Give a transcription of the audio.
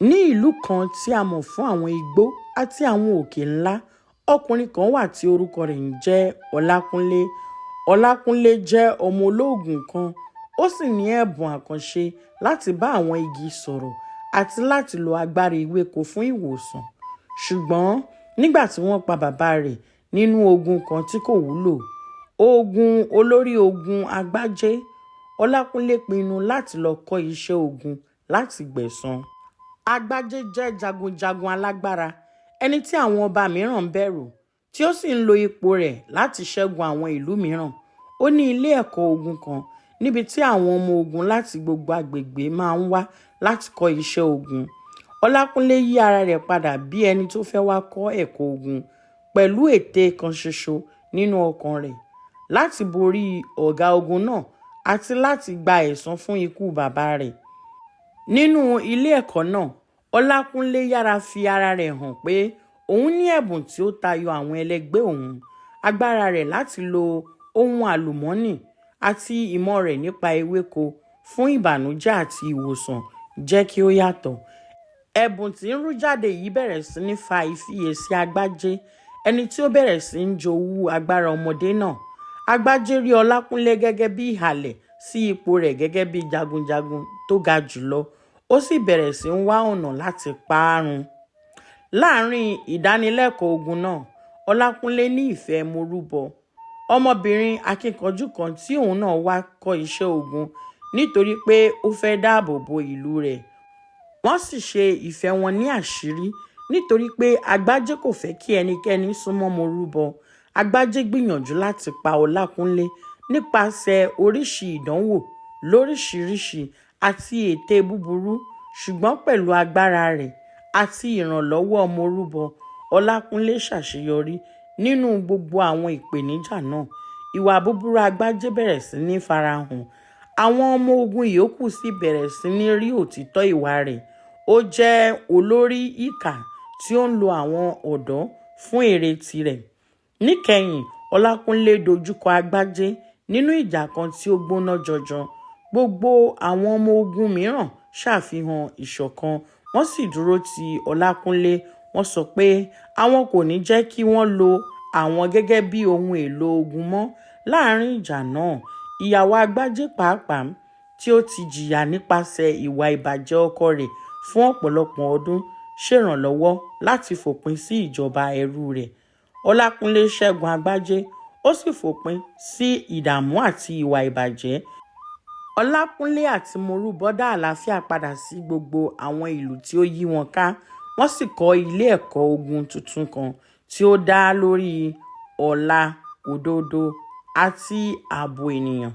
Ní ìlú kan tí a mọ̀ fún àwọn igbó àti àwọn òkè ńlá, ọkùnrin kan wà tí orúkọ rẹ̀ ń jẹ́ Ọlákùnlé. Ọlákùnlé jẹ́ ọmọ olóògùn kan, ó sì ní ẹ̀bùn àkànṣe láti bá àwọn igi sọ̀rọ̀ àti láti lo agbára ewéko fún ìwòsàn. Ṣùgbọ́n nígbà tí wọ́n pa bàbá rẹ̀ nínú ogun kan tí kò wúlò, ogun olórí ogun Àgbájé, Ọlákùnlé pinnu láti lọ kọ́ iṣẹ́ ogun láti gbẹ̀san. Àgbájé jẹ́ jagunjagun alágbára, ẹni tí àwọn ọba mìíràn ń bẹ̀rù, tí ó sì ń lo ipò rẹ̀ láti ṣẹ́gun àwọn ìlú mìíràn. Ó ní ilé ẹ̀kọ́ ogun kan níbi tí àwọn ọmọ ogun láti gbogbo agbègbè máa ń wá láti kọ́ iṣẹ́ ogun. Ọlákùnlé yí ara rẹ̀ padà bí ẹni tó fẹ́ wá kọ́ ẹ̀kọ́ ogun pẹ̀lú ète kan ṣoṣo nínú ọkàn rẹ̀, láti borí ọ̀gá ogun náà àti láti gba ẹ̀san fún ikú bàbá rẹ̀. Nínú ilé ẹ̀kọ́ náà, Ọlákùnlé yára fi ara rẹ̀ hàn pé òun ní ẹ̀bùn tí ó tayọ àwọn ẹlẹgbẹ́ òun. Agbára rẹ̀ láti lo ohun àlùmọ́nì àti ìmọ̀ rẹ̀ nípa ewéko fún ìbànújẹ́ àti ìwòsàn jẹ́ kí ó yàtọ̀. Ẹ̀bùn tí ń rú jáde yìí bẹ̀rẹ̀ sí ní fa ìfiyèsí Àgbájé, ẹni tí ó bẹ̀rẹ̀ sí ń jowú agbára ọmọdé náà. Àgbájé rí Ọlákùnlé gẹ́gẹ́ bí ìhàlẹ̀ sí ipò rẹ̀ gẹ́gẹ́ bí jagunjagun tó ga jùlọ, ó sì bẹ̀rẹ̀ sí ń wá ọ̀nà láti pa á run. Láàárín ìdánilẹ́kọ̀ọ́ ogun náà, Ọlákùnlé ní ìfẹ́ morúbọ, ọmọbìnrin akíkanjú kan tí òun náà wá kọ́ iṣẹ́ ogun nítorí pé ó fẹ́ dáàbò bo ìlú rẹ̀. Wọ́n sì ṣe ìfẹ́ wọn ní àṣírí nítorí pé Àgbájé kò fẹ́ kí ẹnikẹ́ni súnmọ́ morúbọ. Àgbájé gbìyànjú láti pa Ọlákùnlé nípasẹ̀ oríṣi ìdánwò lóríṣiríṣi àti ète búburú, ṣùgbọ́n pẹ̀lú agbára rẹ̀ àti ìrànlọ́wọ́ morúbọ, Ọlákùnlé ṣàṣeyọrí nínú gbogbo àwọn ìpèníjà náà. Ìwà búburú Àgbájé bẹ̀rẹ̀ sí ní farahàn. Àwọn ọmọ ogun yòókù sì bẹ̀rẹ̀ sí ní rí òtítọ́ ìwà rẹ̀. Ó jẹ́ olórí ìkà tí ó ń lo àwọn ọ̀dọ́ fún èrè tirẹ̀. Níkẹyìn, Ọlákùnlé dojúkọ Àgbájé nínú ìjà kan tí ó gbóná jọjọ. Gbogbo àwọn ọmọ ogun mìíràn ṣàfihàn ìṣọ̀kan, wọ́n sì dúró ti Ọlákùnlé. Wọ́n sọ pé àwọn kò ní jẹ́ kí wọ́n lo àwọn gẹ́gẹ́ bí ohun èlò ogun mọ́. Láàárín ìjà náà, ìyàwó Àgbájé pàápàá, tí ó ti jìyà nípasẹ̀ ìwà ìbàjẹ́ ọkọ rẹ̀ fún ọ̀pọ̀lọpọ̀ ọdún, ṣèrànlọ́wọ́ láti fòpin sí ìjọba ẹrú rẹ̀. Ọlákùnlé ṣẹ́gun Àgbájé, ó sì fòpin sí ìdààmú àti ìwà ìbàjẹ́. Ọlákùnlé àti morúbọ dá àlàáfíà padà sí gbogbo àwọn ìlú tí ó yí wọn ká. Wọ́n sì kọ́ ilé ẹ̀kọ́ ogun tuntun kan tí ó dá lórí ọlá, òdodo àti ààbò ènìyàn.